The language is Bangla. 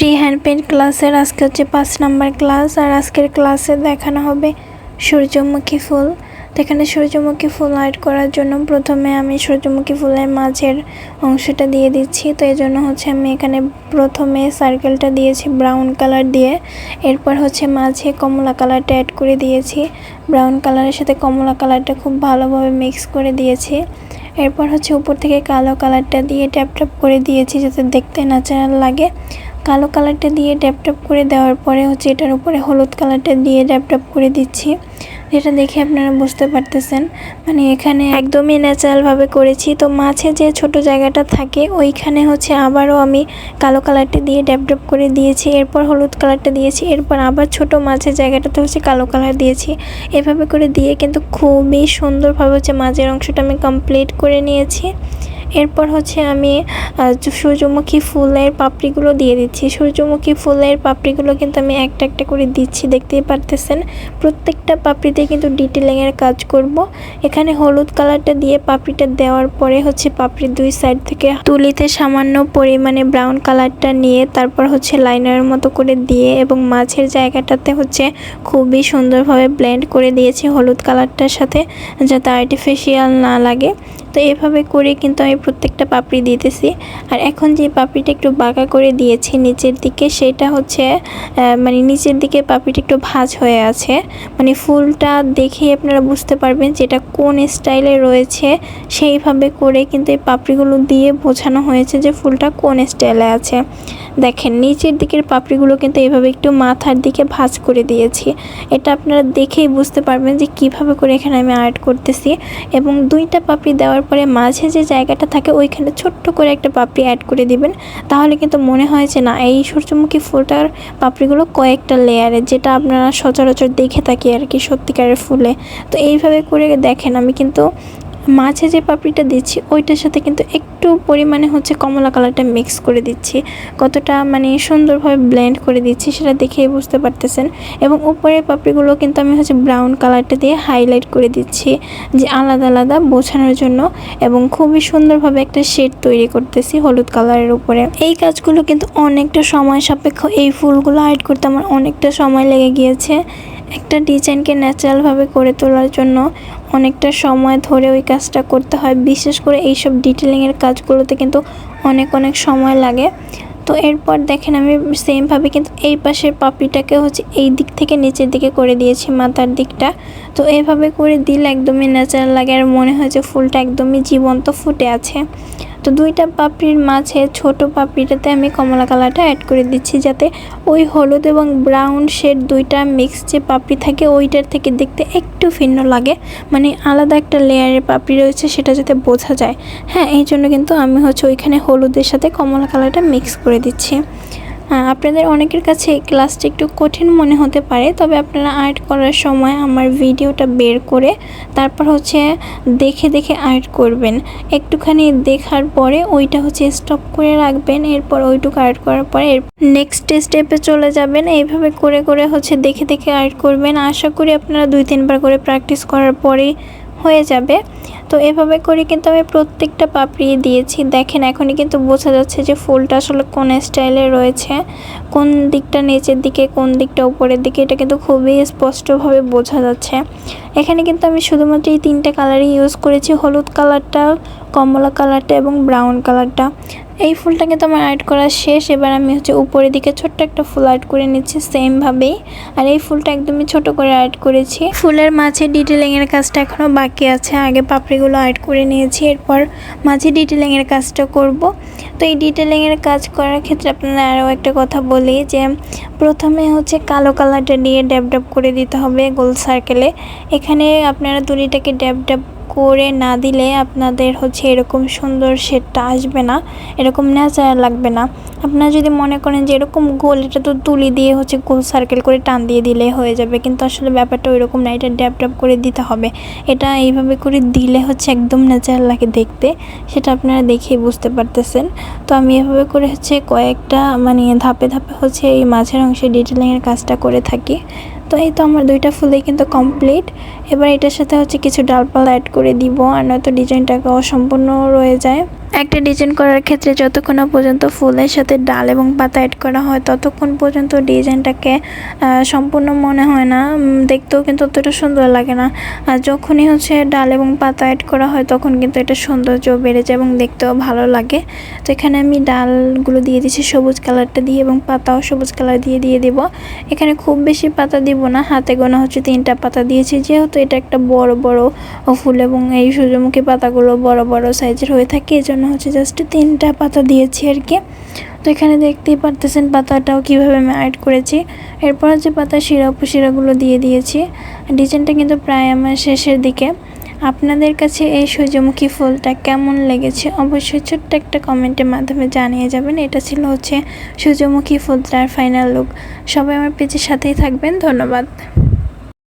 ফ্রি হ্যান্ড পেইন্ট ক্লাসের আজকে হচ্ছে 5 নাম্বার ক্লাস। আর আজকের ক্লাসে দেখানো হবে সূর্যমুখী ফুল। তো এখানে সূর্যমুখী ফুল আর্ট করার জন্য প্রথমে আমি সূর্যমুখী ফুলের মাঝের অংশটা দিয়ে দিচ্ছি। তো এই জন্য হচ্ছে আমি এখানে প্রথমে সার্কেলটা দিয়েছি ব্রাউন কালার দিয়ে, এরপর হচ্ছে মাঝে কমলা কালারটা অ্যাড করে দিয়েছি। ব্রাউন কালারের সাথে কমলা কালারটা খুব ভালোভাবে মিক্স করে দিয়েছি। এরপর হচ্ছে উপর থেকে কালো কালারটা দিয়ে ট্যাপ ট্যাপ করে দিয়েছি যাতে দেখতে ন্যাচারাল লাগে। কালো কালারটা দিয়ে ট্যাপ ট্যাপ করে দেওয়ার পরে হচ্ছে এটার উপরে হলুদ কালারটা দিয়ে ট্যাপ ট্যাপ করে দিচ্ছি, যেটা দেখে আপনারা বুঝতে পারতেছেন মানে এখানে একদমই ন্যাচারালভাবে করেছি। তো মাঝে যে ছোট জায়গাটা থাকে ওইখানে হচ্ছে আবারও আমি কালো কালারটা দিয়ে ট্যাপ ট্যাপ করে দিয়েছি, এরপর হলুদ কালারটা দিয়েছি, এরপর আবার ছোট মাঝের জায়গাটাতে হচ্ছে কালো কালার দিয়েছি। এভাবে করে দিয়ে কিন্তু খুবই সুন্দরভাবে হচ্ছে মাঝের অংশটা আমি কমপ্লিট করে নিয়েছি। এরপর হচ্ছে আমি সূর্যমুখী ফুলের পাপড়িগুলো দিয়ে দিচ্ছি। সূর্যমুখী ফুলের পাপড়িগুলো কিন্তু আমি একটা একটা করে দিচ্ছি, দেখতেই পারতেছেন। প্রত্যেকটা পাপড়িতে কিন্তু ডিটেলিংয়ের কাজ করব। এখানে হলুদ কালারটা দিয়ে পাপড়িটা দেওয়ার পরে হচ্ছে পাপড়ির দুই সাইড থেকে তুলিতে সামান্য পরিমাণে ব্রাউন কালারটা নিয়ে তারপর হচ্ছে লাইনারের মতো করে দিয়ে এবং মাঝের জায়গাটাতে হচ্ছে খুবই সুন্দরভাবে ব্লেন্ড করে দিয়েছি হলুদ কালারটার সাথে, যাতে আর্টিফিশিয়াল না লাগে। তো এভাবে করে কিন্তু আমি প্রত্যেকটা পাপড়ি দিতেছি। আর এখন যে পাপড়িটা একটু বাঁকা করে দিয়েছি নিচের দিকে, সেটা হচ্ছে মানে নিচের দিকে পাপড়িটা একটু ভাঁজ হয়ে আছে, মানে ফুলটা দেখেই আপনারা বুঝতে পারবেন যেটা কোন স্টাইলে রয়েছে। সেইভাবে করে কিন্তু এই পাপড়িগুলো দিয়ে বোঝানো হয়েছে যে ফুলটা কোন স্টাইলে আছে। দেখেন নিচের দিকের পাপড়িগুলো কিন্তু এইভাবে একটু মাথার দিকে ভাঁজ করে দিয়েছি। এটা আপনারা দেখেই বুঝতে পারবেন যে কিভাবে করে এখানে আমি আর্ট করতেছি। এবং দুইটা পাপড়ি দেওয়ার পরে মাঝে যে জায়গাটা থাকে ওইখানে ছোট্ট করে একটা পাপড়ি অ্যাড করে দিবেন, তাহলে কিন্তু মনে হয় যে না এই সূর্যমুখী ফুলটার পাপড়িগুলো কয়েকটা লেয়ারে, যেটা আপনারা সচরাচর দেখে থাকি আর কি সত্যিকারের ফুলে। তো এইভাবে করে দেখেন আমি কিন্তু মাঝে যে পাপড়িটা দিচ্ছি ওইটার সাথে কিন্তু একটু পরিমাণে হচ্ছে কমলা কালারটা মিক্স করে দিচ্ছি। কতটা মানে সুন্দরভাবে ব্লেন্ড করে দিচ্ছি সেটা দেখেই বুঝতে পারতেছেন। এবং উপরের পাপড়িগুলো কিন্তু আমি হচ্ছে ব্রাউন কালারটা দিয়ে হাইলাইট করে দিচ্ছি, যে আলাদা আলাদা বোঝানোর জন্য। এবং খুবই সুন্দরভাবে একটা শেড তৈরি করতেছি হলুদ কালারের উপরে। এই কাজগুলো কিন্তু অনেকটা সময় সাপেক্ষ। এই ফুলগুলো আর্ট করতে আমার অনেকটা সময় লেগে গিয়েছে। একটা ডিজাইনকে ন্যাচারালভাবে করে তোলার জন্য অনেকটা সময় ধরে ওই কাজটা করতে হয়। বিশেষ করে এইসব ডিটেলিংয়ের কাজগুলোতে কিন্তু অনেক সময় লাগে। তো এরপর দেখেন আমি সেমভাবে কিন্তু এই পাশের পাপড়িটাকে হচ্ছে এই দিক থেকে নিচের দিকে করে দিয়েছি মাথার দিকটা। তো এইভাবে করে দিলে একদমই ন্যাচারাল লাগে আর মনে হয় যে ফুলটা একদমই জীবন্ত ফুটে আছে। তো দুইটা পাপড়ির মাঝে ছোট পাপড়িটাতে আমি কমলা কালারটা অ্যাড করে দিচ্ছি, যাতে ওই হলুদ এবং ব্রাউন শেড দুইটা মিক্স যে পাপড়ি থাকে ওইটার থেকে দেখতে একটু ভিন্ন লাগে, মানে আলাদা একটা লেয়ারের পাপড়ি রয়েছে সেটা যাতে বোঝা যায়। হ্যাঁ, এই জন্য কিন্তু আমি হচ্ছে ওইখানে হলুদের সাথে কমলা কালারটা মিক্স করে দিচ্ছি। আপনাদের অনেকের কাছে এই ক্লাসটি একটু কঠিন মনে হতে পারে, তবে আপনারা আর্ট করার সময় আমার ভিডিওটা বের করে তারপর হচ্ছে দেখে আর্ট করবেন। একটুখানি দেখার পরে ওইটা হচ্ছে স্টপ করে রাখবেন, এরপর ওইটুকু আর্ট করার পরে নেক্সট স্টেপে চলে যাবেন। এইভাবে করে হচ্ছে দেখে আর্ট করবেন। আশা করি আপনারা 2-3 বার করে প্র্যাকটিস করার পরেই হয়ে যাবে। তো এভাবে করে কিন্তু আমি প্রত্যেকটা পাপড়ি দিয়েছি। দেখেন এখনই কিন্তু বোঝা যাচ্ছে যে ফুলটা আসলে কোন স্টাইলে রয়েছে, কোন দিকটা নিচের দিকে কোন দিকটা উপরের দিকে, এটা কিন্তু খুবই স্পষ্টভাবে বোঝা যাচ্ছে। এখানে কিন্তু আমি শুধুমাত্র এই 3টা কালারই ইউজ করেছি, হলুদ কালারটা, কমলা কালারটা এবং ব্রাউন কালারটা। এই ফুলটা কিন্তু আমার আর্ট করা শেষ। এবার আমি হচ্ছে উপরের দিকে ছোট্ট একটা ফুল আর্ট করে নিচ্ছি সেমভাবেই। আর এই ফুলটা একদমই ছোট করে আর্ট করেছি। ফুলের মাঝে ডিটেলিংয়ের কাজটা এখনও বাকি আছে। আগে পাপড়িগুলো আর্ট করে নিয়েছি, এরপর মাঝে ডিটেলিংয়ের কাজটা করব। তো এই ডিটেলিংয়ের কাজ করার ক্ষেত্রে আপনারা আরও একটা কথা বলি যে প্রথমে হচ্ছে কালো কালারটা দিয়ে ড্যাব ড্যাব করে দিতে হবে গোল সার্কেলে। এখানে আপনারা তুলিটাকে ড্যাব ড্যাব করে না দিলে আপনাদের হচ্ছে এরকম সুন্দর শেডটা আসবে না, এরকম ন্যাচারাল লাগবে না। আপনারা যদি মনে করেন যে এরকম গোল, এটা তো তুলি দিয়ে হচ্ছে গোল সার্কেল করে টান দিয়ে দিলে হয়ে যাবে, কিন্তু আসলে ব্যাপারটা ওইরকম না। এটা ড্যাব ড্যাব করে দিতে হবে। এটা এইভাবে করে দিলে হচ্ছে একদম ন্যাচারাল লাগে দেখতে, সেটা আপনারা দেখেই বুঝতে পারতেছেন। তো আমি এভাবে করে হচ্ছে কয়েকটা মানে ধাপে হচ্ছে এই মাঝের অংশে ডিটেলিংয়ের কাজটা করে থাকি। তো এই তো আমার 2টা ফুলেই কিন্তু কমপ্লিট। এবার এটার সাথে হচ্ছে কিছু ডালপালা অ্যাড করে দিব, আর নয়তো ডিজাইনটাকে অসম্পূর্ণ রয়ে যায়। একটা ডিজাইন করার ক্ষেত্রে যতক্ষণ না পর্যন্ত ফুলের সাথে ডাল এবং পাতা অ্যাড করা হয় ততক্ষণ পর্যন্ত ডিজাইনটাকে সম্পূর্ণ মনে হয় না, দেখতেও কিন্তু অতটা সুন্দর লাগে না। আর যখনই হচ্ছে ডাল এবং পাতা অ্যাড করা হয় তখন কিন্তু এটা সৌন্দর্য বেড়ে যায় এবং দেখতেও ভালো লাগে। তো এখানে আমি ডালগুলো দিয়ে দিচ্ছি সবুজ কালারটা দিয়ে এবং পাতাও সবুজ কালার দিয়ে দেব। এখানে খুব বেশি পাতা দিব না, হাতে গোনা হচ্ছে 3টা পাতা দিয়েছি, যেহেতু এটা একটা বড় বড় ফুল এবং এই সূর্যমুখী পাতাগুলো বড় বড় সাইজের হয়ে থাকে, এই জন্য হচ্ছে জাস্ট 3টা পাতা দিয়েছি আর কি। তো এখানে দেখতেই পারতেছেন পাতাটাও কীভাবে আমি অ্যাড করেছি। এরপর যে পাতা শিরাগুলো দিয়ে দিয়েছি। ডিজাইনটা কিন্তু প্রায় আমার শেষের দিকে। আপনাদের কাছে এই সূর্যমুখী ফুলটা কেমন লেগেছে অবশ্যই ছোট্ট একটা কমেন্টের মাধ্যমে জানিয়ে যাবেন। এটা ছিল হচ্ছে সূর্যমুখী ফুলটার ফাইনাল লুক। সবাই আমার পেজের সাথেই থাকবেন, ধন্যবাদ।